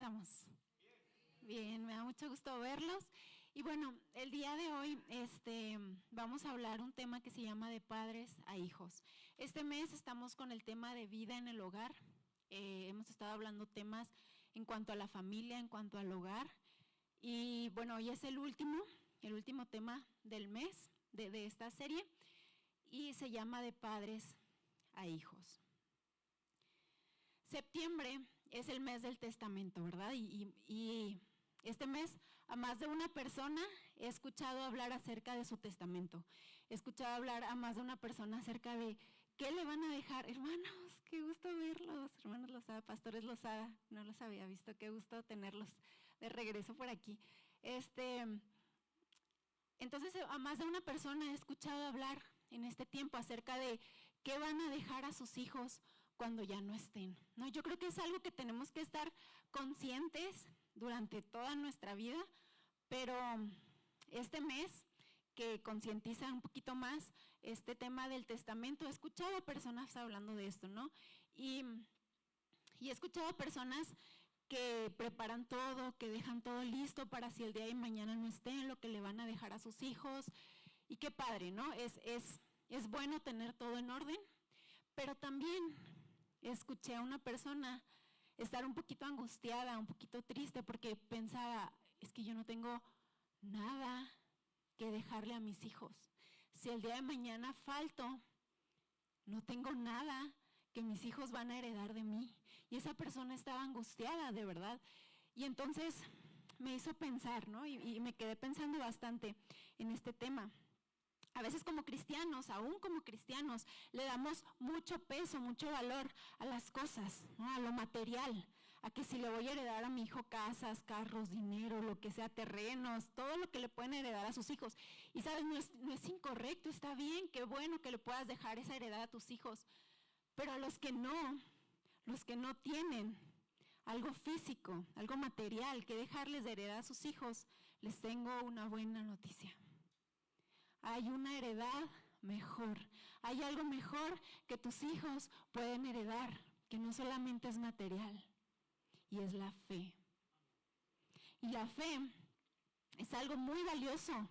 estamos? Bien, me da mucho gusto verlos. Y bueno, el día de hoy vamos a hablar un tema que se llama de padres a hijos. Este mes estamos con el tema de vida en el hogar. Hemos estado hablando temas en cuanto a la familia, en cuanto al hogar. Y bueno, hoy es el último tema del mes de esta serie y se llama de padres a hijos. Septiembre es el mes del testamento, ¿verdad? Y este mes a más de una persona he escuchado hablar acerca de su testamento. He escuchado hablar a más de una persona acerca de qué le van a dejar. Hermanos, qué gusto verlos, hermanos Lozada, pastores Lozada, no los había visto, qué gusto tenerlos de regreso por aquí. Entonces a más de una persona he escuchado hablar en este tiempo acerca de qué van a dejar a sus hijos cuando ya no estén, ¿no? Yo creo que es algo que tenemos que estar conscientes durante toda nuestra vida, pero este mes que concientiza un poquito más este tema del testamento, he escuchado a personas hablando de esto, ¿no? Y he escuchado a personas que preparan todo, que dejan todo listo para si el día de mañana no estén, lo que le van a dejar a sus hijos. Y qué padre, ¿no? Es bueno tener todo en orden, pero también escuché a una persona estar un poquito angustiada, un poquito triste, porque pensaba, es que yo no tengo nada que dejarle a mis hijos. Si el día de mañana falto, no tengo nada que mis hijos van a heredar de mí. Y esa persona estaba angustiada, de verdad. Y entonces me hizo pensar, ¿no? Y me quedé pensando bastante en este tema. A veces como cristianos, aún como cristianos, le damos mucho peso, mucho valor a las cosas, ¿no? A lo material, a que si le voy a heredar a mi hijo casas, carros, dinero, lo que sea, terrenos, todo lo que le pueden heredar a sus hijos. Y sabes, no es incorrecto, está bien, qué bueno que le puedas dejar esa heredad a tus hijos, pero a los que no tienen algo físico, algo material que dejarles de heredad a sus hijos, les tengo una buena noticia. Hay una heredad mejor, hay algo mejor que tus hijos pueden heredar, que no solamente es material, y es la fe. Y la fe es algo muy valioso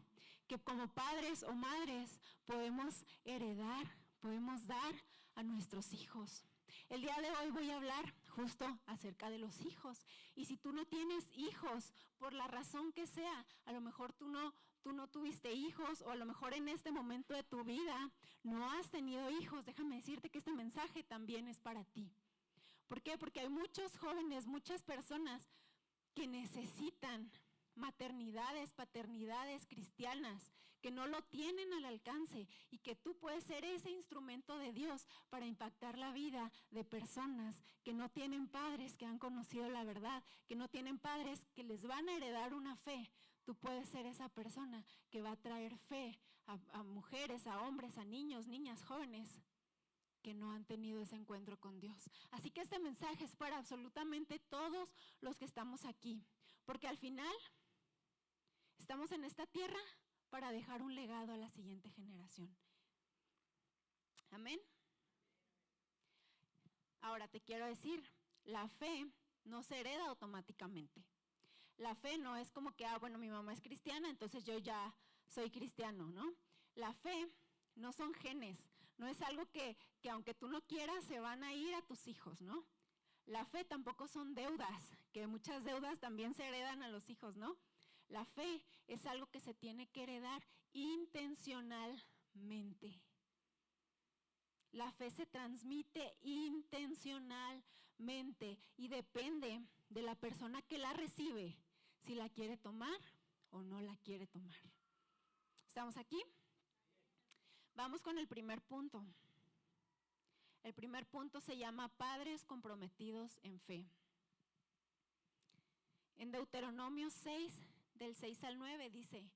que como padres o madres podemos heredar, podemos dar a nuestros hijos. El día de hoy voy a hablar justo acerca de los hijos. Y si tú no tienes hijos, por la razón que sea, a lo mejor tú no tuviste hijos, o a lo mejor en este momento de tu vida no has tenido hijos, déjame decirte que este mensaje también es para ti. ¿Por qué? Porque hay muchos jóvenes, muchas personas que necesitan maternidades, paternidades cristianas, que no lo tienen al alcance y que tú puedes ser ese instrumento de Dios para impactar la vida de personas que no tienen padres que han conocido la verdad, que no tienen padres que les van a heredar una fe. Tú puedes ser esa persona que va a traer fe a mujeres, a hombres, a niños, niñas, jóvenes que no han tenido ese encuentro con Dios. Así que este mensaje es para absolutamente todos los que estamos aquí, porque al final estamos en esta tierra para dejar un legado a la siguiente generación. Amén. Ahora te quiero decir, la fe no se hereda automáticamente. La fe no es como que, bueno, mi mamá es cristiana, entonces yo ya soy cristiano, ¿no? La fe no son genes, no es algo que aunque tú no quieras se van a ir a tus hijos, ¿no? La fe tampoco son deudas, que muchas deudas también se heredan a los hijos, ¿no? La fe es algo que se tiene que heredar intencionalmente. La fe se transmite intencionalmente y depende de la persona que la recibe, si la quiere tomar o no la quiere tomar. ¿Estamos aquí? Vamos con el primer punto. El primer punto se llama padres comprometidos en fe. En Deuteronomio 6, del 6 al 9 dice: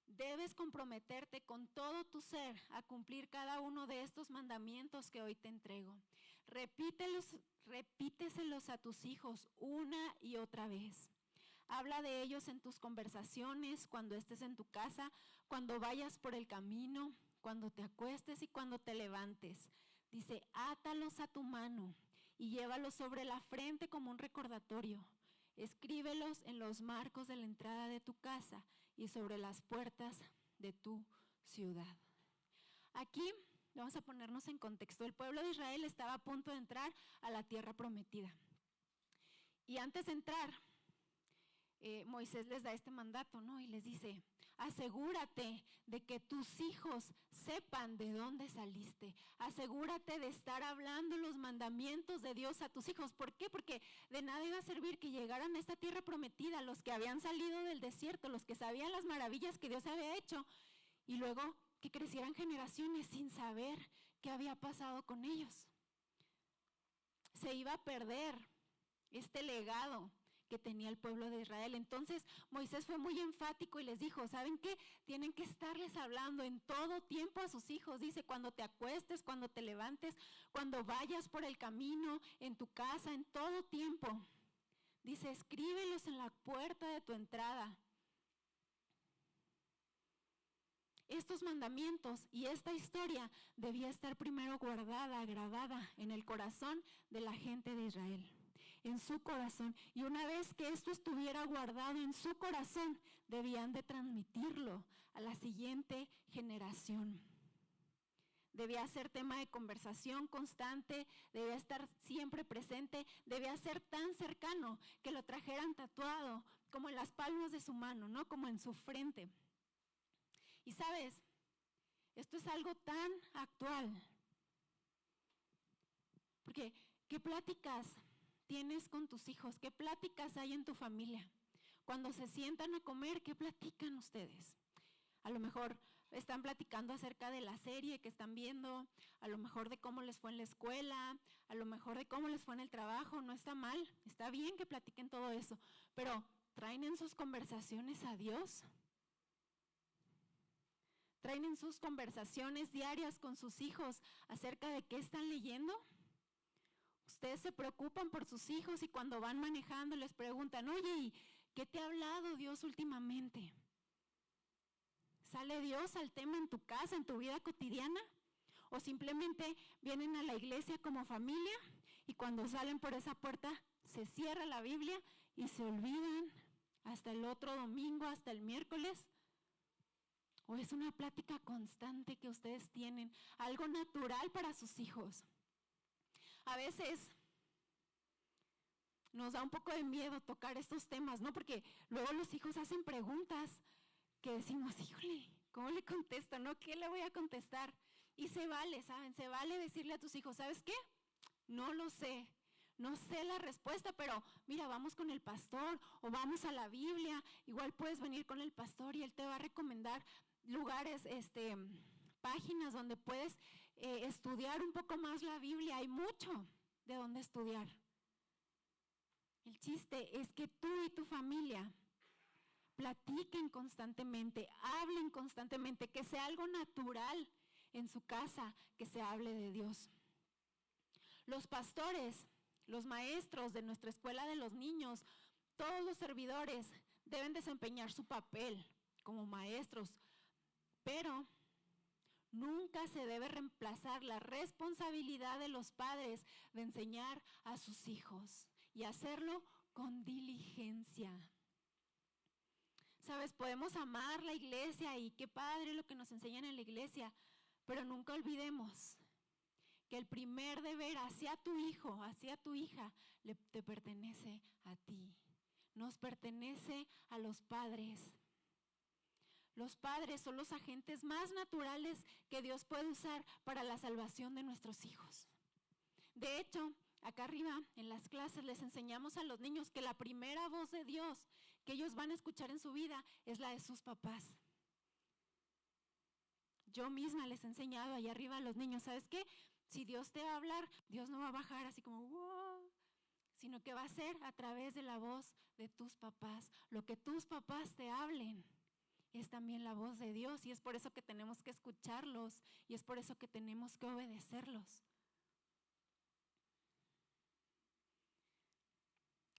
debes comprometerte con todo tu ser a cumplir cada uno de estos mandamientos que hoy te entrego. Repíteselos a tus hijos una y otra vez. Habla de ellos en tus conversaciones, cuando estés en tu casa, cuando vayas por el camino, cuando te acuestes y cuando te levantes. Dice, átalos a tu mano y llévalos sobre la frente como un recordatorio. Escríbelos en los marcos de la entrada de tu casa y sobre las puertas de tu ciudad. Aquí vamos a ponernos en contexto. El pueblo de Israel estaba a punto de entrar a la tierra prometida. Y antes de entrar, Moisés les da este mandato, ¿no? Y les dice, asegúrate de que tus hijos sepan de dónde saliste. Asegúrate de estar hablando los mandamientos de Dios a tus hijos. ¿Por qué? Porque de nada iba a servir que llegaran a esta tierra prometida, los que habían salido del desierto, los que sabían las maravillas que Dios había hecho, y luego que crecieran generaciones sin saber qué había pasado con ellos. Se iba a perder este legado que tenía el pueblo de Israel. Entonces Moisés fue muy enfático y les dijo, ¿saben qué? Tienen que estarles hablando en todo tiempo a sus hijos. Dice, cuando te acuestes, cuando te levantes, cuando vayas por el camino, en tu casa, en todo tiempo. Dice, escríbelos en la puerta de tu entrada. Estos mandamientos y esta historia debía estar primero guardada, grabada en el corazón de la gente de Israel. En su corazón, y una vez que esto estuviera guardado en su corazón, debían de transmitirlo a la siguiente generación. Debía ser tema de conversación constante, debía estar siempre presente, debía ser tan cercano que lo trajeran tatuado como en las palmas de su mano, ¿no? Como en su frente. Y sabes, esto es algo tan actual, porque ¿qué pláticas tienes con tus hijos? ¿Qué pláticas hay en tu familia? Cuando se sientan a comer, ¿qué platican ustedes? A lo mejor están platicando acerca de la serie que están viendo, a lo mejor de cómo les fue en la escuela, a lo mejor de cómo les fue en el trabajo. No está mal, está bien que platiquen todo eso, pero ¿traen en sus conversaciones a Dios? ¿Traen en sus conversaciones diarias con sus hijos acerca de qué están leyendo? Ustedes se preocupan por sus hijos y cuando van manejando les preguntan, oye, ¿y qué te ha hablado Dios últimamente? ¿Sale Dios al tema en tu casa, en tu vida cotidiana? ¿O simplemente vienen a la iglesia como familia y cuando salen por esa puerta se cierra la Biblia y se olvidan hasta el otro domingo, hasta el miércoles? ¿O es una plática constante que ustedes tienen, algo natural para sus hijos? A veces nos da un poco de miedo tocar estos temas, ¿no? Porque luego los hijos hacen preguntas que decimos, híjole, ¿cómo le contesto? ¿No? ¿Qué le voy a contestar? Y se vale, ¿saben? Se vale decirle a tus hijos, ¿sabes qué? No lo sé. No sé la respuesta, pero mira, vamos con el pastor o vamos a la Biblia. Igual puedes venir con el pastor y él te va a recomendar lugares, páginas donde puedes estudiar un poco más la Biblia. Hay mucho de donde estudiar. El chiste es que tú y tu familia platiquen constantemente, hablen constantemente, que sea algo natural en su casa, que se hable de Dios. Los pastores, los maestros de nuestra escuela de los niños, todos los servidores deben desempeñar su papel como maestros, pero nunca se debe reemplazar la responsabilidad de los padres de enseñar a sus hijos y hacerlo con diligencia. Sabes, podemos amar la iglesia y qué padre lo que nos enseñan en la iglesia, pero nunca olvidemos que el primer deber hacia tu hijo, hacia tu hija, te pertenece a ti. Nos pertenece a los padres. Los padres son los agentes más naturales que Dios puede usar para la salvación de nuestros hijos. De hecho, acá arriba en las clases les enseñamos a los niños que la primera voz de Dios que ellos van a escuchar en su vida es la de sus papás. Yo misma les he enseñado allá arriba a los niños, ¿sabes qué? Si Dios te va a hablar, Dios no va a bajar así como wow, sino que va a ser a través de la voz de tus papás. Lo que tus papás te hablen es también la voz de Dios y es por eso que tenemos que escucharlos y es por eso que tenemos que obedecerlos.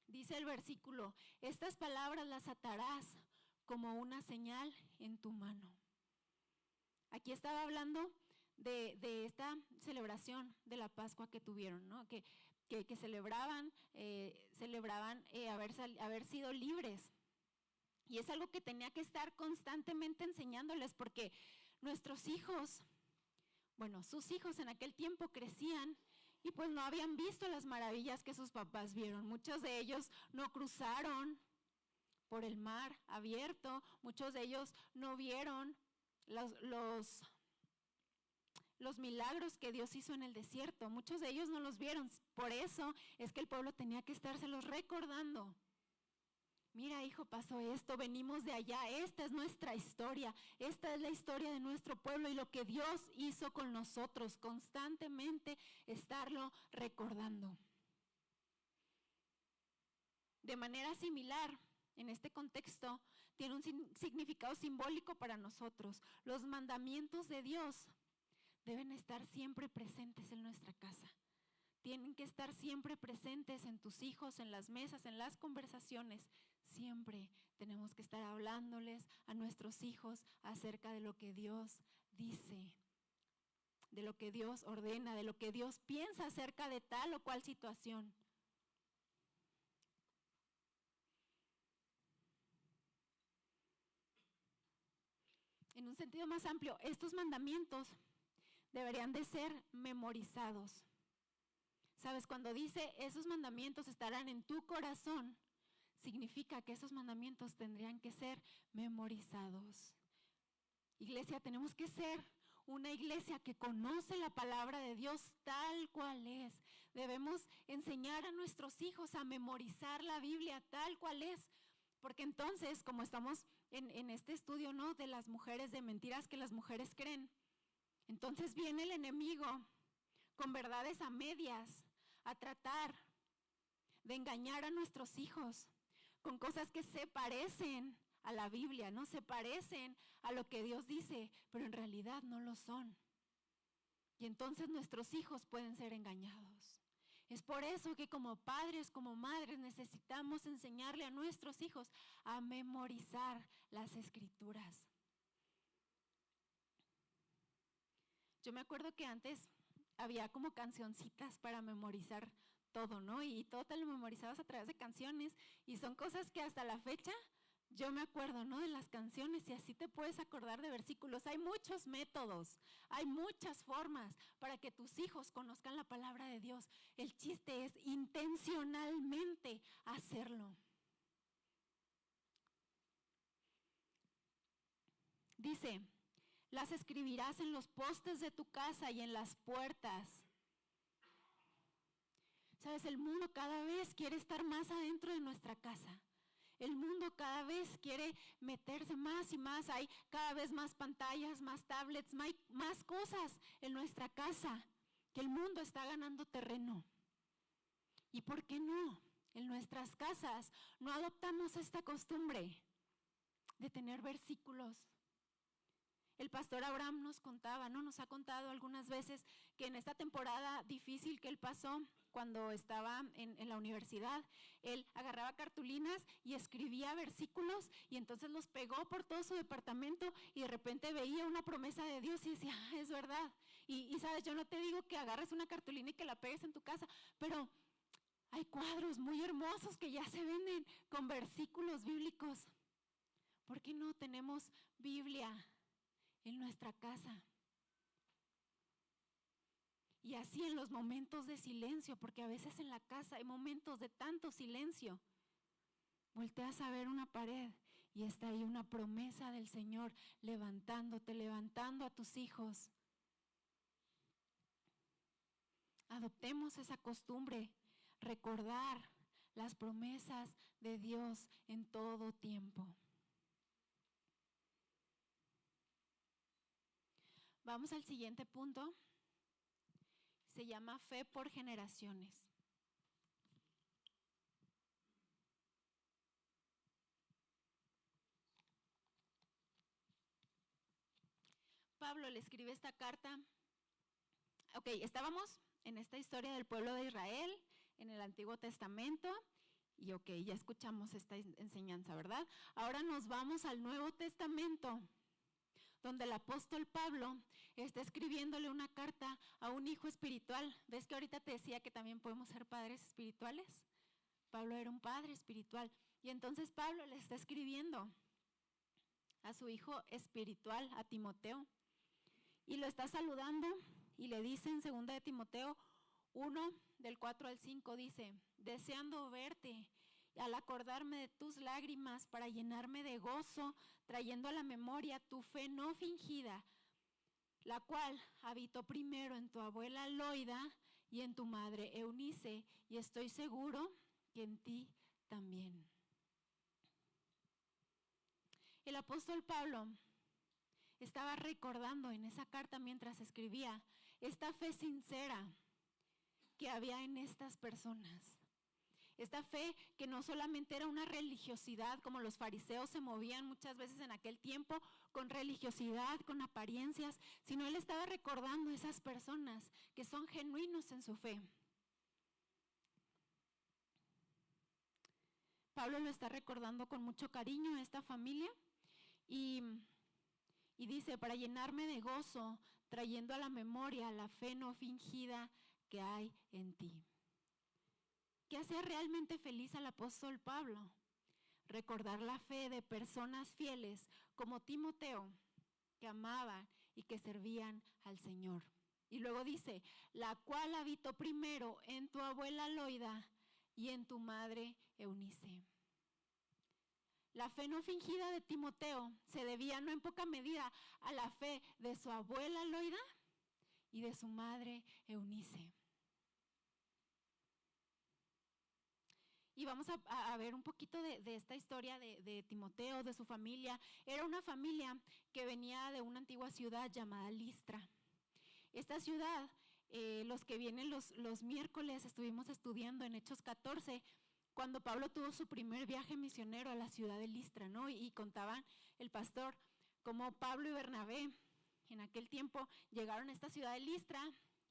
Dice el versículo, estas palabras las atarás como una señal en tu mano. Aquí estaba hablando de esta celebración de la Pascua que tuvieron, ¿no? Que que celebraban haber sido libres. Y es algo que tenía que estar constantemente enseñándoles, porque nuestros hijos, sus hijos en aquel tiempo crecían y pues no habían visto las maravillas que sus papás vieron. Muchos de ellos no cruzaron por el mar abierto, muchos de ellos no vieron los milagros que Dios hizo en el desierto, muchos de ellos no los vieron. Por eso es que el pueblo tenía que estárselos recordando. Mira, hijo, pasó esto, venimos de allá, esta es nuestra historia, esta es la historia de nuestro pueblo y lo que Dios hizo con nosotros, constantemente estarlo recordando. De manera similar, en este contexto, tiene un significado simbólico para nosotros. Los mandamientos de Dios deben estar siempre presentes en nuestra casa. Tienen que estar siempre presentes en tus hijos, en las mesas, en las conversaciones. Siempre tenemos que estar hablándoles a nuestros hijos acerca de lo que Dios dice, de lo que Dios ordena, de lo que Dios piensa acerca de tal o cual situación. En un sentido más amplio, estos mandamientos deberían de ser memorizados. ¿Sabes? Cuando dice esos mandamientos estarán en tu corazón, significa que esos mandamientos tendrían que ser memorizados. Iglesia, tenemos que ser una iglesia que conoce la palabra de Dios tal cual es. Debemos enseñar a nuestros hijos a memorizar la Biblia tal cual es. Porque entonces, como estamos en este estudio, ¿no?, de las mujeres, de mentiras que las mujeres creen, entonces viene el enemigo con verdades a medias, a tratar de engañar a nuestros hijos con cosas que se parecen a la Biblia, ¿no? Se parecen a lo que Dios dice, pero en realidad no lo son. Y entonces nuestros hijos pueden ser engañados. Es por eso que como padres, como madres, necesitamos enseñarle a nuestros hijos a memorizar las Escrituras. Yo me acuerdo que antes había como cancioncitas para memorizar todo, ¿no? Y todo te lo memorizabas a través de canciones. Y son cosas que hasta la fecha yo me acuerdo, ¿no?, de las canciones, y así te puedes acordar de versículos. Hay muchos métodos, hay muchas formas para que tus hijos conozcan la palabra de Dios. El chiste es intencionalmente hacerlo. Dice, las escribirás en los postes de tu casa y en las puertas. ¿Sabes? El mundo cada vez quiere estar más adentro de nuestra casa. El mundo cada vez quiere meterse más y más. Hay cada vez más pantallas, más tablets, más cosas en nuestra casa, que el mundo está ganando terreno. ¿Y por qué no? En nuestras casas no adoptamos esta costumbre de tener versículos. El pastor Abraham nos ha contado algunas veces que en esta temporada difícil que él pasó cuando estaba en la universidad, él agarraba cartulinas y escribía versículos y entonces los pegó por todo su departamento y de repente veía una promesa de Dios y decía, es verdad. Y sabes, yo no te digo que agarres una cartulina y que la pegues en tu casa, pero hay cuadros muy hermosos que ya se venden con versículos bíblicos. ¿Por qué no tenemos Biblia en nuestra casa? Y así en los momentos de silencio, porque a veces en la casa hay momentos de tanto silencio, volteas a ver una pared y está ahí una promesa del Señor levantándote, levantando a tus hijos. Adoptemos esa costumbre, recordar las promesas de Dios en todo tiempo. Vamos al siguiente punto. Se llama fe por generaciones. Pablo le escribe esta carta. Ok, estábamos en esta historia del pueblo de Israel, en el Antiguo Testamento, y ok, ya escuchamos esta enseñanza, ¿verdad? Ahora nos vamos al Nuevo Testamento, donde el apóstol Pablo está escribiéndole una carta a un hijo espiritual. ¿Ves que ahorita te decía que también podemos ser padres espirituales? Pablo era un padre espiritual. Y entonces Pablo le está escribiendo a su hijo espiritual, a Timoteo, y lo está saludando y le dice en 2 de Timoteo 1, del 4 al 5, dice: deseando verte, al acordarme de tus lágrimas, para llenarme de gozo, trayendo a la memoria tu fe no fingida, la cual habitó primero en tu abuela Loida y en tu madre Eunice, y estoy seguro que en ti también. El apóstol Pablo estaba recordando en esa carta mientras escribía esta fe sincera que había en estas personas. Esta fe que no solamente era una religiosidad, como los fariseos se movían muchas veces en aquel tiempo, con religiosidad, con apariencias, sino él estaba recordando a esas personas que son genuinos en su fe. Pablo lo está recordando con mucho cariño a esta familia y dice: para llenarme de gozo, trayendo a la memoria la fe no fingida que hay en ti. ¿Qué hacía realmente feliz al apóstol Pablo? Recordar la fe de personas fieles como Timoteo, que amaban y que servían al Señor. Y luego dice: la cual habitó primero en tu abuela Loida y en tu madre Eunice. La fe no fingida de Timoteo se debía no en poca medida a la fe de su abuela Loida y de su madre Eunice. Y vamos a ver un poquito de esta historia de Timoteo, de su familia. Era una familia que venía de una antigua ciudad llamada Listra. Esta ciudad, los que vienen los miércoles, estuvimos estudiando en Hechos 14, cuando Pablo tuvo su primer viaje misionero a la ciudad de Listra, ¿no? Y contaban el pastor cómo Pablo y Bernabé en aquel tiempo llegaron a esta ciudad de Listra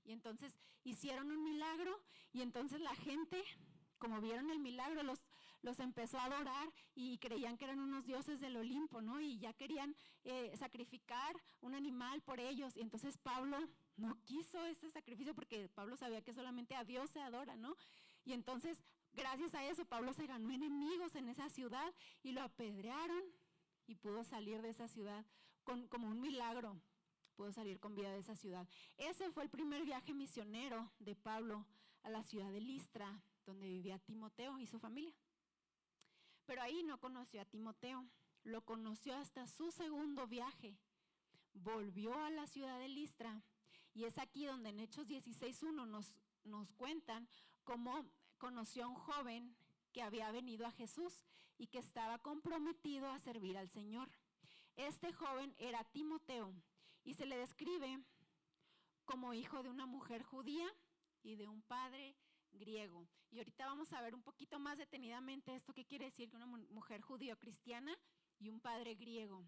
y entonces hicieron un milagro y entonces la gente, como vieron el milagro, los empezó a adorar y creían que eran unos dioses del Olimpo, ¿no? Y ya querían sacrificar un animal por ellos. Y entonces Pablo no quiso ese sacrificio porque Pablo sabía que solamente a Dios se adora, ¿no? Y entonces, gracias a eso, Pablo se ganó enemigos en esa ciudad y lo apedrearon y pudo salir de esa ciudad como un milagro. Pudo salir con vida de esa ciudad. Ese fue el primer viaje misionero de Pablo a la ciudad de Listra, donde vivía Timoteo y su familia. Pero ahí no conoció a Timoteo, lo conoció hasta su segundo viaje. Volvió a la ciudad de Listra y es aquí donde en Hechos 16:1 nos cuentan cómo conoció a un joven que había venido a Jesús y que estaba comprometido a servir al Señor. Este joven era Timoteo y se le describe como hijo de una mujer judía y de un padre griego. Y ahorita vamos a ver un poquito más detenidamente esto, qué quiere decir que una mujer judío-cristiana y un padre griego.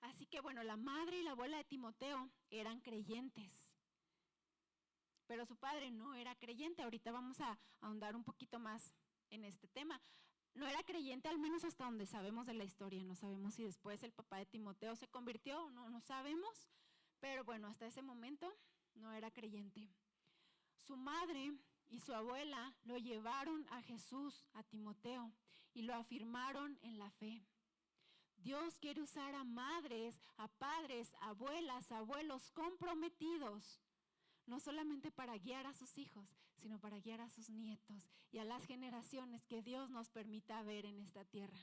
Así que bueno, la madre y la abuela de Timoteo eran creyentes, pero su padre no era creyente. Ahorita vamos a ahondar un poquito más en este tema. No era creyente, al menos hasta donde sabemos de la historia. No sabemos si después el papá de Timoteo se convirtió o no sabemos, pero bueno, hasta ese momento no era creyente. Su madre y su abuela lo llevaron a Jesús, a Timoteo, y lo afirmaron en la fe. Dios quiere usar a madres, a padres, abuelas, abuelos comprometidos, no solamente para guiar a sus hijos, sino para guiar a sus nietos y a las generaciones que Dios nos permita ver en esta tierra.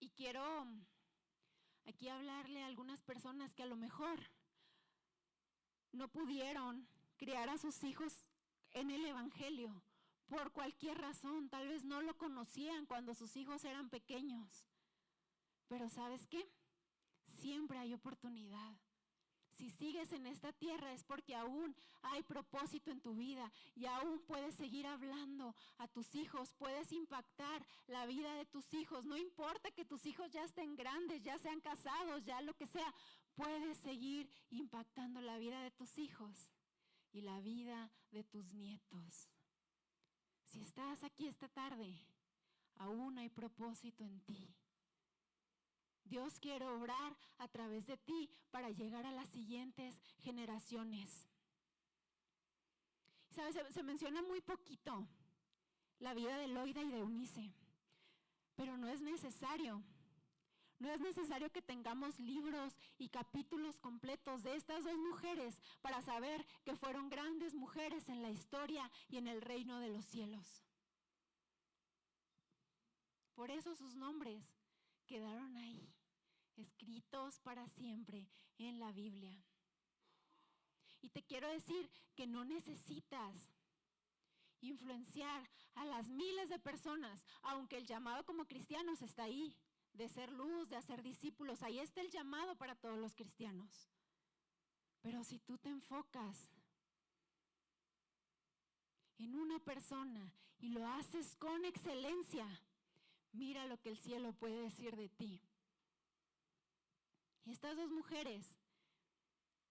Y quiero aquí hablarle a algunas personas que a lo mejor no pudieron criar a sus hijos en el Evangelio por cualquier razón. Tal vez no lo conocían cuando sus hijos eran pequeños. Pero ¿sabes qué? Siempre hay oportunidad. Si sigues en esta tierra es porque aún hay propósito en tu vida y aún puedes seguir hablando a tus hijos, puedes impactar la vida de tus hijos. No importa que tus hijos ya estén grandes, ya sean casados, ya lo que sea, puedes seguir impactando la vida de tus hijos y la vida de tus nietos. Si estás aquí esta tarde, aún hay propósito en ti. Dios quiere obrar a través de ti para llegar a las siguientes generaciones. ¿Sabes? Se menciona muy poquito la vida de Loida y de Eunice, pero no es necesario. No es necesario que tengamos libros y capítulos completos de estas dos mujeres para saber que fueron grandes mujeres en la historia y en el reino de los cielos. Por eso sus nombres quedaron ahí, escritos para siempre en la Biblia. Y te quiero decir que no necesitas influenciar a las miles de personas, aunque el llamado como cristianos está ahí, de ser luz, de hacer discípulos. Ahí está el llamado para todos los cristianos. Pero si tú te enfocas en una persona y lo haces con excelencia, mira lo que el cielo puede decir de ti. Y estas dos mujeres,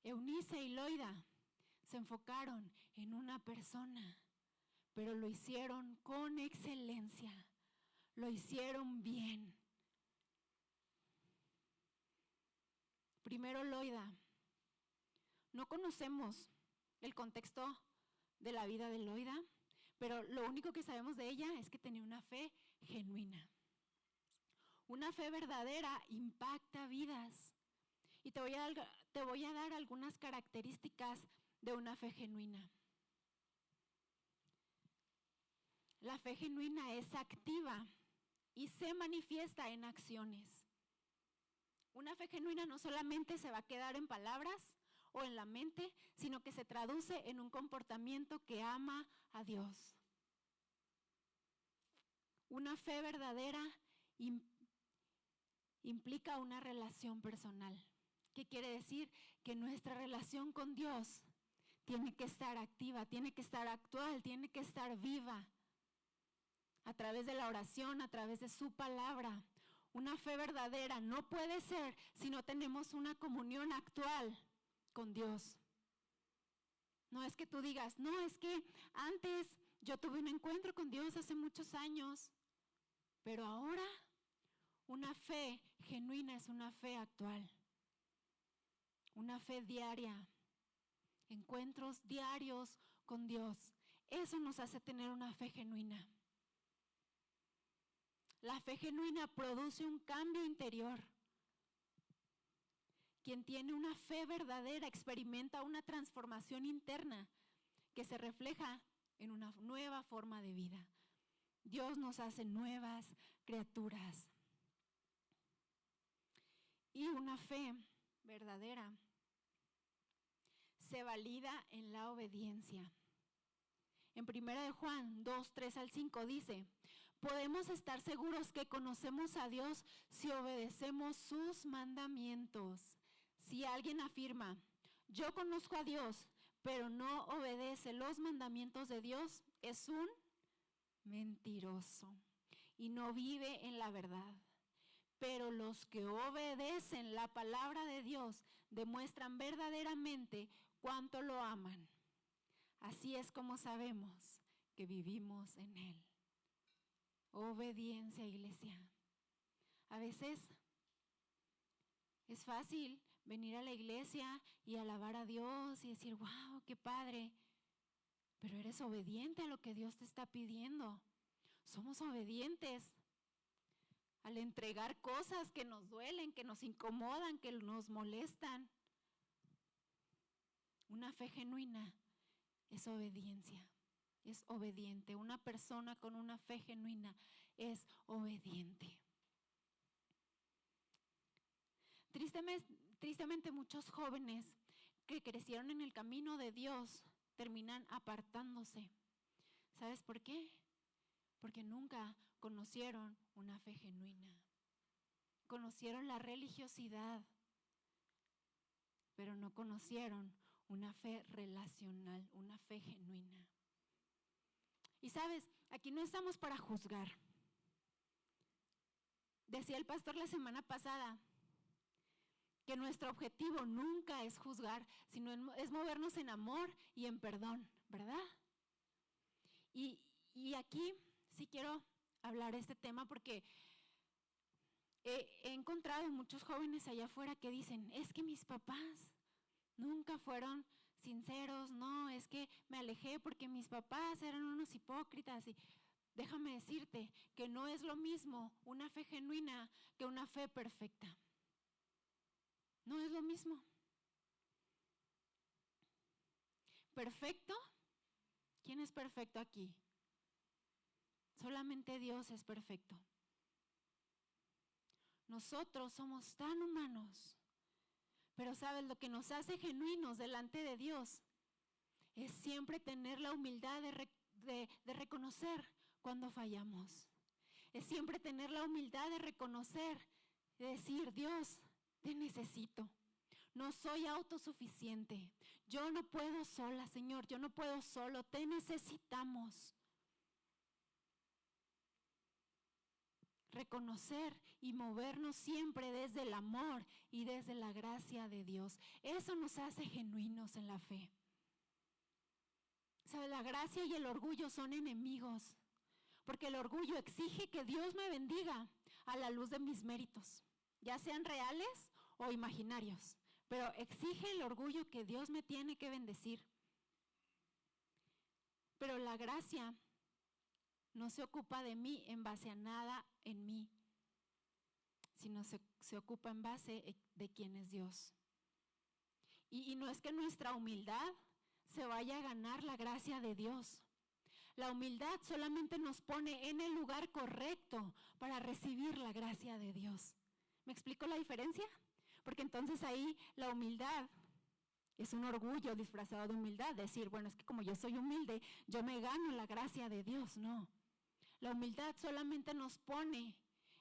Eunice y Loida, se enfocaron en una persona, pero lo hicieron con excelencia, lo hicieron bien. Primero, Loida. No conocemos el contexto de la vida de Loida, pero lo único que sabemos de ella es que tenía una fe genuina. Una fe verdadera impacta vidas. Y te voy a dar algunas características de una fe genuina. La fe genuina es activa y se manifiesta en acciones. Una fe genuina no solamente se va a quedar en palabras o en la mente, sino que se traduce en un comportamiento que ama a Dios. Una fe verdadera implica una relación personal. ¿Qué quiere decir? Que nuestra relación con Dios tiene que estar activa, tiene que estar actual, tiene que estar viva. A través de la oración, a través de su palabra. Una fe verdadera no puede ser si no tenemos una comunión actual con Dios. No es que tú digas, no, es que antes yo tuve un encuentro con Dios hace muchos años, pero ahora una fe genuina es una fe actual. Una fe diaria, encuentros diarios con Dios. Eso nos hace tener una fe genuina. La fe genuina produce un cambio interior. Quien tiene una fe verdadera experimenta una transformación interna que se refleja en una nueva forma de vida. Dios nos hace nuevas criaturas. Y una fe verdadera se valida en la obediencia. En 1 Juan 2, 3 al 5 dice: podemos estar seguros que conocemos a Dios si obedecemos sus mandamientos. Si alguien afirma, yo conozco a Dios, pero no obedece los mandamientos de Dios, es un mentiroso y no vive en la verdad. Pero los que obedecen la palabra de Dios demuestran verdaderamente cuánto lo aman. Así es como sabemos que vivimos en Él. Obediencia, iglesia. A veces es fácil venir a la iglesia y alabar a Dios y decir, wow, qué padre. Pero eres obediente a lo que Dios te está pidiendo. Somos obedientes al entregar cosas que nos duelen, que nos incomodan, que nos molestan. Una fe genuina es obediencia. Es obediente. Una persona con una fe genuina es obediente. Tristemente muchos jóvenes que crecieron en el camino de Dios terminan apartándose. ¿Sabes por qué? Porque nunca conocieron una fe genuina. Conocieron la religiosidad, pero no conocieron una fe relacional, una fe genuina. Y sabes, aquí no estamos para juzgar. Decía el pastor la semana pasada que nuestro objetivo nunca es juzgar, sino es movernos en amor y en perdón, ¿verdad? Y aquí sí quiero hablar este tema porque he encontrado muchos jóvenes allá afuera que dicen, es que mis papás nunca fueron sinceros, no, es que me alejé porque mis papás eran unos hipócritas. Y déjame decirte que no es lo mismo una fe genuina que una fe perfecta. No es lo mismo. ¿Perfecto? ¿Quién es perfecto aquí? Solamente Dios es perfecto. Nosotros somos tan humanos, pero ¿sabes? Lo que nos hace genuinos delante de Dios es siempre tener la humildad de reconocer cuando fallamos. Es siempre tener la humildad de reconocer, de decir, Dios, te necesito. No soy autosuficiente. Yo no puedo sola, Señor, yo no puedo solo, te necesitamos. Reconocer y movernos siempre desde el amor y desde la gracia de Dios. Eso nos hace genuinos en la fe. ¿Sabe? La gracia y el orgullo son enemigos, porque el orgullo exige que Dios me bendiga a la luz de mis méritos, ya sean reales o imaginarios, pero exige el orgullo que Dios me tiene que bendecir. Pero la gracia no se ocupa de mí en base a nada en mí, sino se ocupa en base de quién es Dios. Y no es que nuestra humildad se vaya a ganar la gracia de Dios. La humildad solamente nos pone en el lugar correcto para recibir la gracia de Dios. ¿Me explico la diferencia? Porque entonces ahí la humildad es un orgullo disfrazado de humildad. Decir, bueno, es que como yo soy humilde, yo me gano la gracia de Dios. No. La humildad solamente nos pone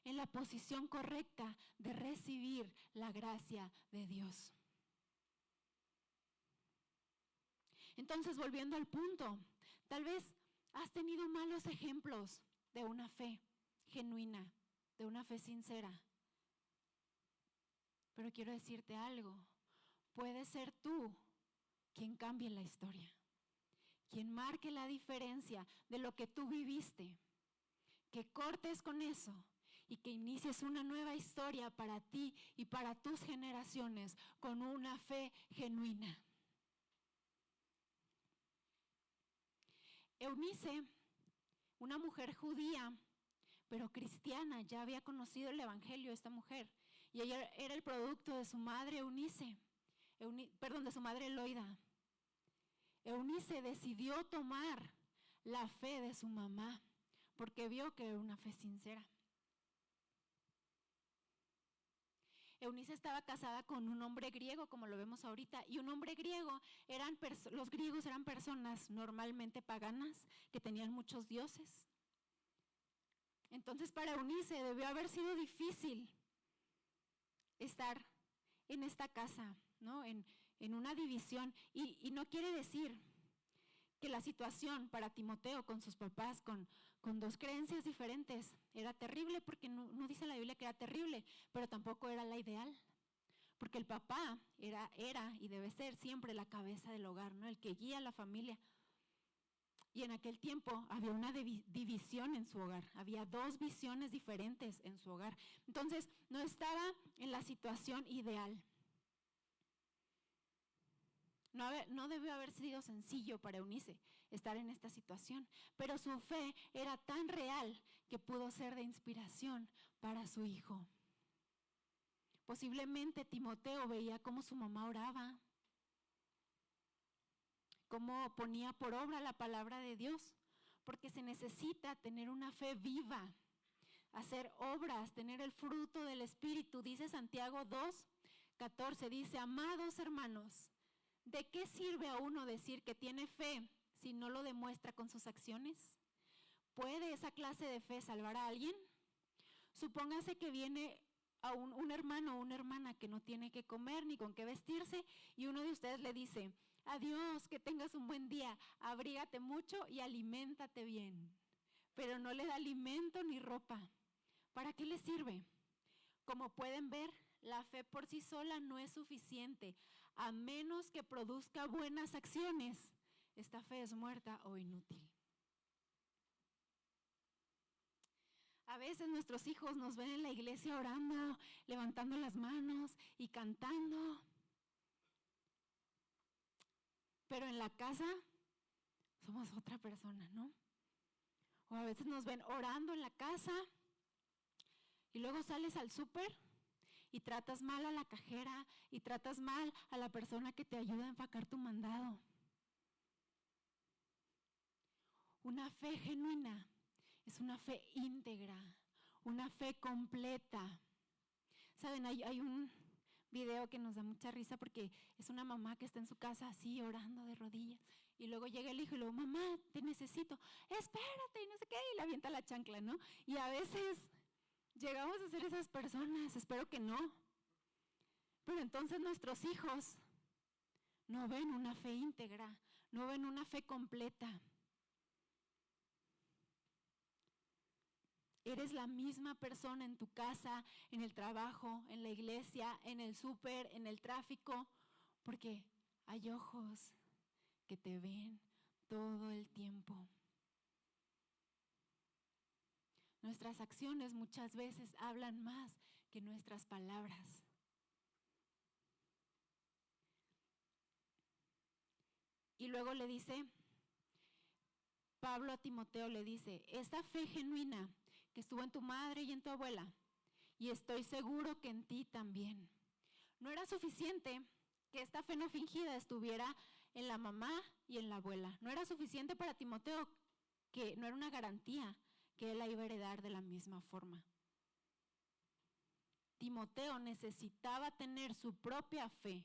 en la posición correcta de recibir la gracia de Dios. Entonces, volviendo al punto, tal vez has tenido malos ejemplos de una fe genuina, de una fe sincera. Pero quiero decirte algo, puedes ser tú quien cambie la historia, quien marque la diferencia de lo que tú viviste, que cortes con eso y que inicies una nueva historia para ti y para tus generaciones con una fe genuina. Eunice, una mujer judía, pero cristiana, ya había conocido el evangelio esta mujer, y ella era el producto de su madre Eunice, de su madre Loida. Eunice decidió tomar la fe de su mamá, porque vio que era una fe sincera. Eunice estaba casada con un hombre griego, como lo vemos ahorita, y un hombre griego, los griegos eran personas normalmente paganas, que tenían muchos dioses. Entonces para Eunice debió haber sido difícil estar en esta casa, ¿no? En una división, y no quiere decir que la situación para Timoteo con sus papás, con dos creencias diferentes, era terrible, porque no dice la Biblia que era terrible, pero tampoco era la ideal, porque el papá era y debe ser siempre la cabeza del hogar, ¿no? El que guía a la familia. Y en aquel tiempo había una división en su hogar, había dos visiones diferentes en su hogar. Entonces no estaba en la situación ideal. No debió haber sido sencillo para Eunice estar en esta situación, pero su fe era tan real que pudo ser de inspiración para su hijo. Posiblemente Timoteo veía cómo su mamá oraba, cómo ponía por obra la palabra de Dios, porque se necesita tener una fe viva, hacer obras, tener el fruto del Espíritu. Dice Santiago 2:14, dice, amados hermanos, ¿de qué sirve a uno decir que tiene fe si no lo demuestra con sus acciones? ¿Puede esa clase de fe salvar a alguien? Supóngase que viene a un hermano o una hermana que no tiene que comer ni con qué vestirse, y uno de ustedes le dice, adiós, que tengas un buen día, abrígate mucho y aliméntate bien. Pero no le da alimento ni ropa. ¿Para qué le sirve? Como pueden ver, la fe por sí sola no es suficiente. A menos que produzca buenas acciones, esta fe es muerta o inútil. A veces nuestros hijos nos ven en la iglesia orando, levantando las manos y cantando. Pero en la casa somos otra persona, ¿no? O a veces nos ven orando en la casa y luego sales al súper y tratas mal a la cajera y tratas mal a la persona que te ayuda a empacar tu mandado. Una fe genuina es una fe íntegra, una fe completa. Saben, hay un video que nos da mucha risa porque es una mamá que está en su casa así orando de rodillas y luego llega el hijo y luego, mamá, te necesito, espérate y no sé qué, y le avienta la chancla, ¿no? Y a veces llegamos a ser esas personas, espero que no, pero entonces nuestros hijos no ven una fe íntegra, no ven una fe completa. Eres la misma persona en tu casa, en el trabajo, en la iglesia, en el súper, en el tráfico, porque hay ojos que te ven todo el tiempo. Nuestras acciones muchas veces hablan más que nuestras palabras. Y luego le dice, Pablo a Timoteo le dice, esta fe genuina que estuvo en tu madre y en tu abuela, y estoy seguro que en ti también. No era suficiente que esta fe no fingida estuviera en la mamá y en la abuela. No era suficiente para Timoteo, que no era una garantía que él la iba a heredar de la misma forma. Timoteo necesitaba tener su propia fe.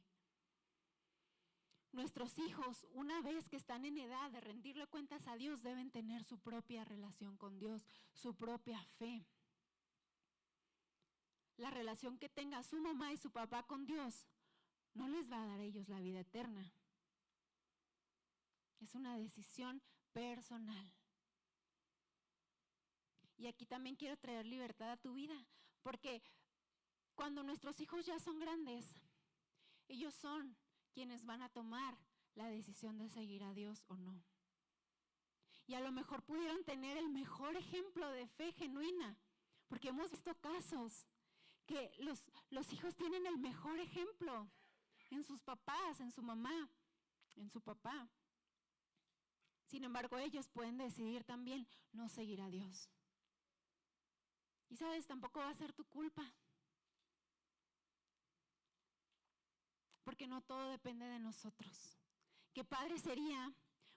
Nuestros hijos, una vez que están en edad de rendirle cuentas a Dios, deben tener su propia relación con Dios, su propia fe. La relación que tenga su mamá y su papá con Dios no les va a dar a ellos la vida eterna. Es una decisión personal. Y aquí también quiero traer libertad a tu vida, porque cuando nuestros hijos ya son grandes, ellos son quienes van a tomar la decisión de seguir a Dios o no. Y a lo mejor pudieron tener el mejor ejemplo de fe genuina, porque hemos visto casos que los hijos tienen el mejor ejemplo en sus papás, en su mamá, en su papá. Sin embargo, ellos pueden decidir también no seguir a Dios. Y sabes, tampoco va a ser tu culpa. Porque no todo depende de nosotros. Qué padre sería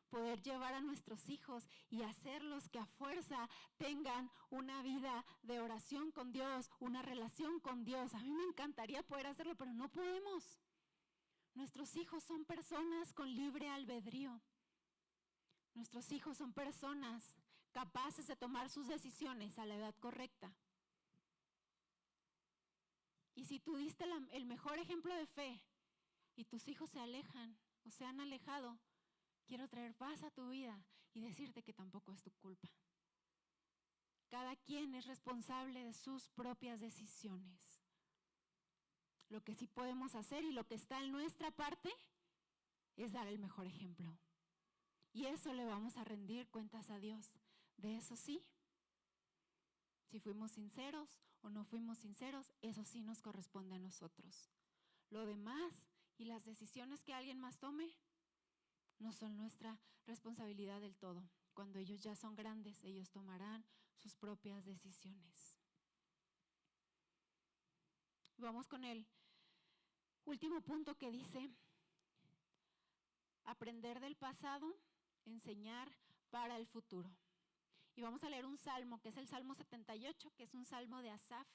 poder llevar a nuestros hijos y hacerlos que a fuerza tengan una vida de oración con Dios, una relación con Dios. A mí me encantaría poder hacerlo, pero no podemos. Nuestros hijos son personas con libre albedrío. Nuestros hijos son personas capaces de tomar sus decisiones a la edad correcta. Y si tú diste el mejor ejemplo de fe y tus hijos se alejan o se han alejado, quiero traer paz a tu vida y decirte que tampoco es tu culpa. Cada quien es responsable de sus propias decisiones. Lo que sí podemos hacer y lo que está en nuestra parte es dar el mejor ejemplo. Y eso le vamos a rendir cuentas a Dios. De eso sí. Si fuimos sinceros o no fuimos sinceros, eso sí nos corresponde a nosotros. Lo demás y las decisiones que alguien más tome no son nuestra responsabilidad del todo. Cuando ellos ya son grandes, ellos tomarán sus propias decisiones. Vamos con el último punto que dice, aprender del pasado, enseñar para el futuro. Y vamos a leer un salmo, que es el Salmo 78, que es un salmo de Asaf,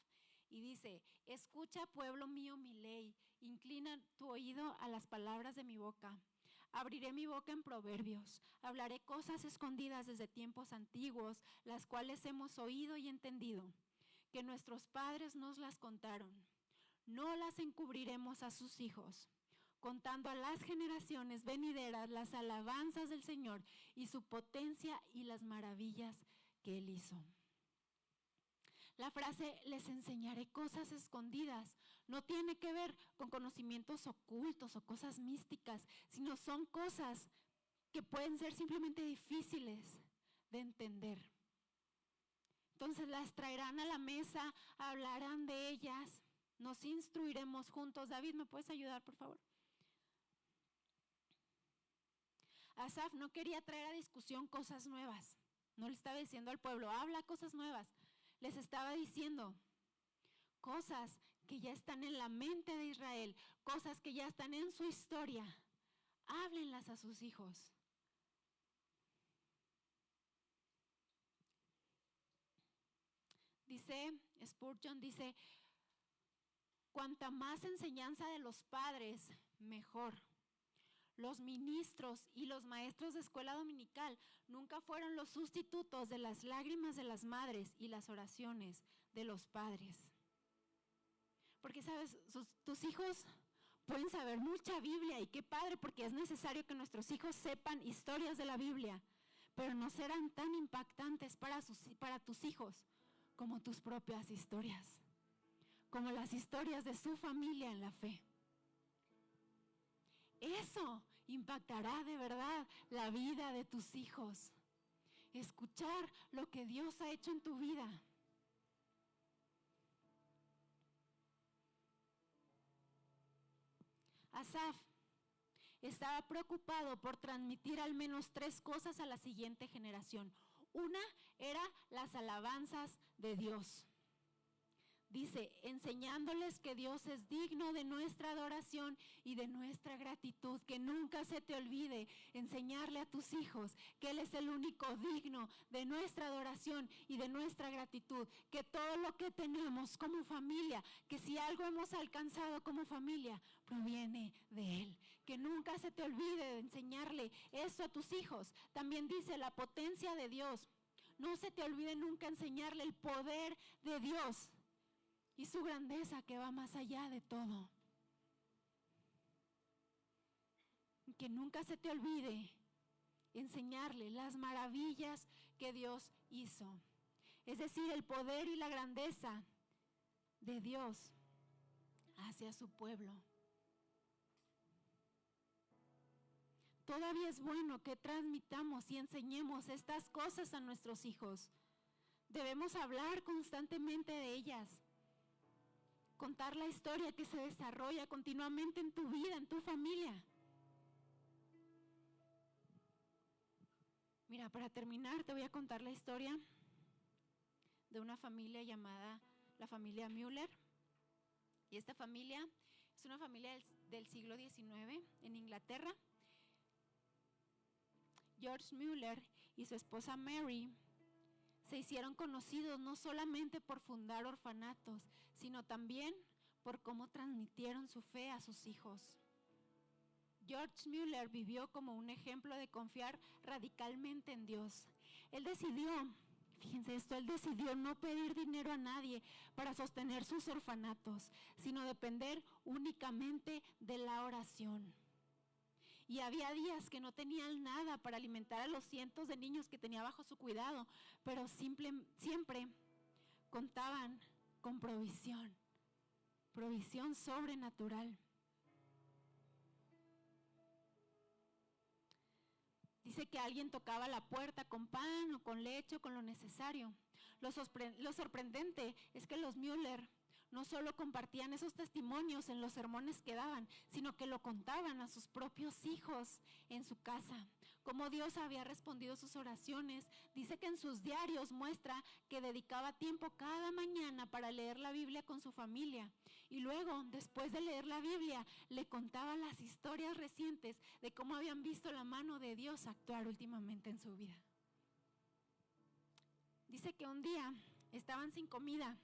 y dice, escucha, pueblo mío, mi ley, inclina tu oído a las palabras de mi boca. Abriré mi boca en proverbios, hablaré cosas escondidas desde tiempos antiguos, las cuales hemos oído y entendido, que nuestros padres nos las contaron. No las encubriremos a sus hijos, contando a las generaciones venideras las alabanzas del Señor y su potencia y las maravillas que Él hizo. La frase, les enseñaré cosas escondidas, no tiene que ver con conocimientos ocultos o cosas místicas, sino son cosas que pueden ser simplemente difíciles de entender. Entonces las traerán a la mesa, hablarán de ellas, nos instruiremos juntos. David, ¿me puedes ayudar, por favor? Asaf no quería traer a discusión cosas nuevas. No le estaba diciendo al pueblo, habla cosas nuevas. Les estaba diciendo cosas que ya están en la mente de Israel, cosas que ya están en su historia. Háblenlas a sus hijos. Dice, Spurgeon dice, cuanta más enseñanza de los padres, mejor. Los ministros y los maestros de escuela dominical nunca fueron los sustitutos de las lágrimas de las madres y las oraciones de los padres. Porque, ¿sabes? Tus hijos pueden saber mucha Biblia y qué padre, porque es necesario que nuestros hijos sepan historias de la Biblia, pero no serán tan impactantes para tus hijos como tus propias historias, como las historias de su familia en la fe. Eso impactará de verdad la vida de tus hijos. Escuchar lo que Dios ha hecho en tu vida. Asaf estaba preocupado por transmitir al menos 3 cosas a la siguiente generación. Una era las alabanzas de Dios. Dice, enseñándoles que Dios es digno de nuestra adoración y de nuestra gratitud. Que nunca se te olvide enseñarle a tus hijos que Él es el único digno de nuestra adoración y de nuestra gratitud. Que todo lo que tenemos como familia, que si algo hemos alcanzado como familia, proviene de Él. Que nunca se te olvide de enseñarle eso a tus hijos. También dice la potencia de Dios. No se te olvide nunca enseñarle el poder de Dios y su grandeza que va más allá de todo. Que nunca se te olvide enseñarle las maravillas que Dios hizo. Es decir, el poder y la grandeza de Dios hacia su pueblo. Todavía es bueno que transmitamos y enseñemos estas cosas a nuestros hijos. Debemos hablar constantemente de ellas. Contar la historia que se desarrolla continuamente en tu vida, en tu familia. Mira, para terminar te voy a contar la historia de una familia llamada la familia Müller. Y esta familia es una familia del siglo XIX en Inglaterra. George Müller y su esposa Mary se hicieron conocidos no solamente por fundar orfanatos, sino también por cómo transmitieron su fe a sus hijos. George Müller vivió como un ejemplo de confiar radicalmente en Dios. Él decidió no pedir dinero a nadie para sostener sus orfanatos, sino depender únicamente de la oración. Y había días que no tenían nada para alimentar a los cientos de niños que tenía bajo su cuidado, pero siempre contaban con provisión sobrenatural. Dice que alguien tocaba la puerta con pan o con leche o con lo necesario. Lo sorprendente es que los Müller no solo compartían esos testimonios en los sermones que daban, sino que lo contaban a sus propios hijos en su casa. Cómo Dios había respondido sus oraciones. Dice que en sus diarios muestra que dedicaba tiempo cada mañana para leer la Biblia con su familia. Y luego, después de leer la Biblia, le contaba las historias recientes de cómo habían visto la mano de Dios actuar últimamente en su vida. Dice que un día estaban sin comida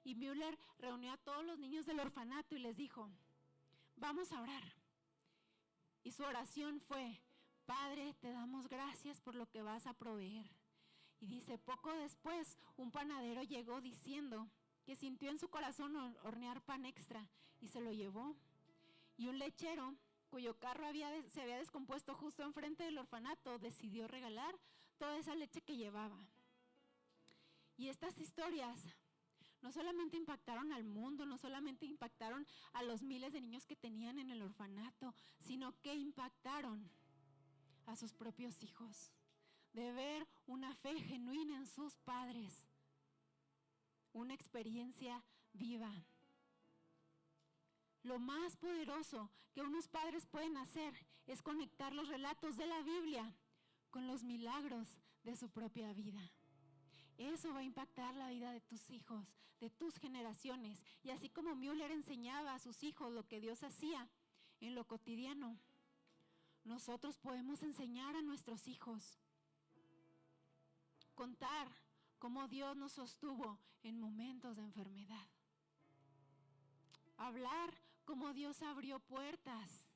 y Müller reunió a todos los niños del orfanato y les dijo, vamos a orar. Y su oración fue, Padre, te damos gracias por lo que vas a proveer. Y dice, poco después, un panadero llegó diciendo que sintió en su corazón hornear pan extra y se lo llevó. Y un lechero, cuyo carro se había descompuesto justo enfrente del orfanato, decidió regalar toda esa leche que llevaba. Y estas historias no solamente impactaron al mundo, no solamente impactaron a los miles de niños que tenían en el orfanato, sino que impactaron a sus propios hijos, de ver una fe genuina en sus padres, una experiencia viva. Lo más poderoso que unos padres pueden hacer es conectar los relatos de la Biblia con los milagros de su propia vida. Eso va a impactar la vida de tus hijos, de tus generaciones. Y así como Müller enseñaba a sus hijos lo que Dios hacía en lo cotidiano, nosotros podemos enseñar a nuestros hijos, contar cómo Dios nos sostuvo en momentos de enfermedad. Hablar cómo Dios abrió puertas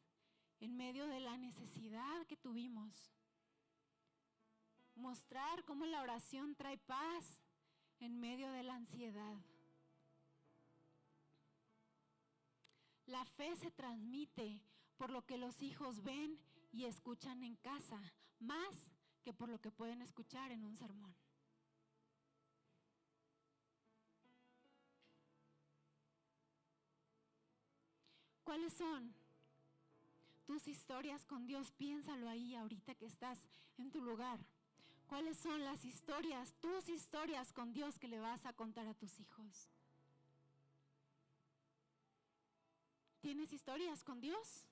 en medio de la necesidad que tuvimos. Mostrar cómo la oración trae paz en medio de la ansiedad. La fe se transmite por lo que los hijos ven y escuchan en casa, más que por lo que pueden escuchar en un sermón. ¿Cuáles son tus historias con Dios? Piénsalo ahí ahorita que estás en tu lugar. ¿Cuáles son las historias, tus historias con Dios que le vas a contar a tus hijos? ¿Tienes historias con Dios?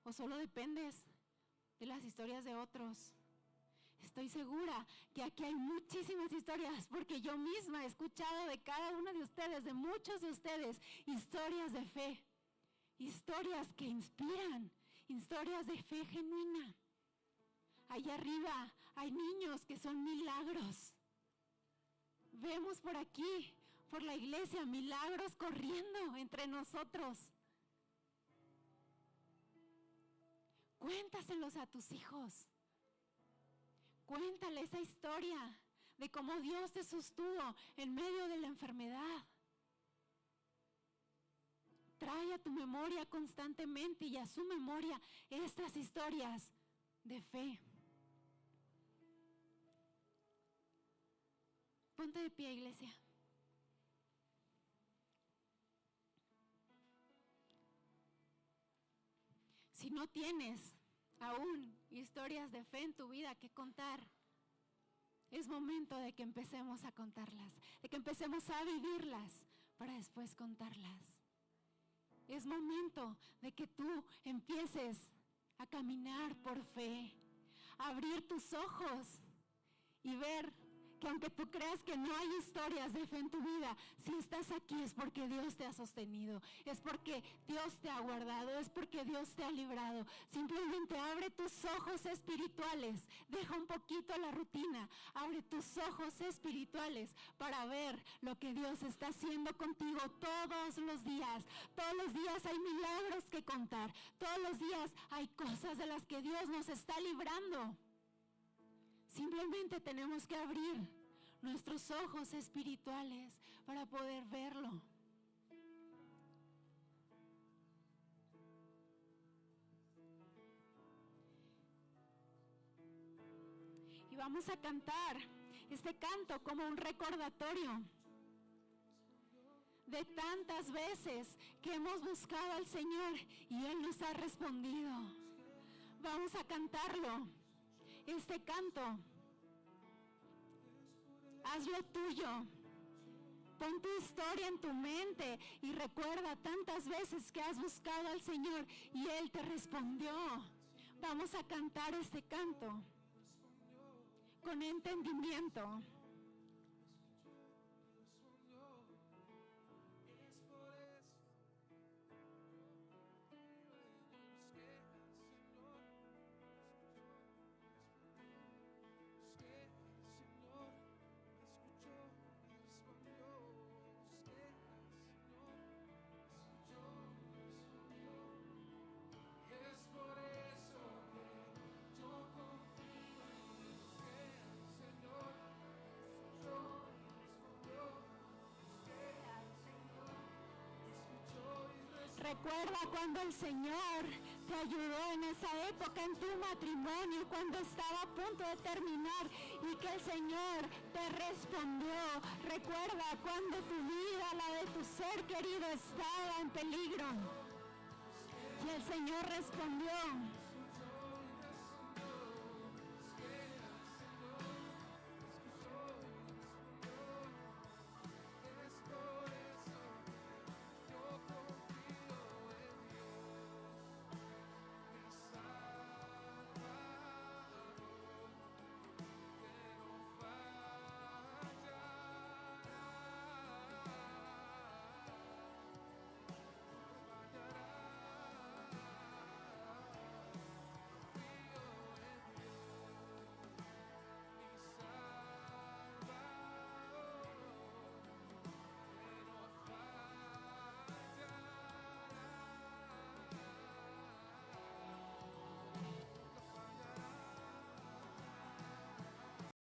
¿O solo dependes de las historias de otros? Estoy segura que aquí hay muchísimas historias, porque yo misma he escuchado de cada uno de ustedes, de muchos de ustedes, historias de fe. Historias que inspiran, historias de fe genuina. Allá arriba hay niños que son milagros. Vemos por aquí, por la iglesia, milagros corriendo entre nosotros. Cuéntaselos a tus hijos. Cuéntale esa historia de cómo Dios te sostuvo en medio de la enfermedad. Trae a tu memoria constantemente y a su memoria estas historias de fe. Ponte de pie, iglesia. Si no tienes aún historias de fe en tu vida que contar, es momento de que empecemos a contarlas, de que empecemos a vivirlas para después contarlas. Es momento de que tú empieces a caminar por fe, a abrir tus ojos y ver que aunque tú creas que no hay historias de fe en tu vida, si estás aquí es porque Dios te ha sostenido, es porque Dios te ha guardado, es porque Dios te ha librado. Simplemente abre tus ojos espirituales, deja un poquito la rutina, abre tus ojos espirituales para ver lo que Dios está haciendo contigo todos los días. Todos los días hay milagros que contar, todos los días hay cosas de las que Dios nos está librando. Simplemente tenemos que abrir nuestros ojos espirituales para poder verlo. Y vamos a cantar este canto como un recordatorio de tantas veces que hemos buscado al Señor y Él nos ha respondido. Vamos a cantarlo. Este canto, hazlo tuyo. Pon tu historia en tu mente y recuerda tantas veces que has buscado al Señor y Él te respondió. Vamos a cantar este canto con entendimiento. Recuerda cuando el Señor te ayudó en esa época en tu matrimonio, cuando estaba a punto de terminar y que el Señor te respondió. Recuerda cuando tu vida, la de tu ser querido, estaba en peligro y el Señor respondió.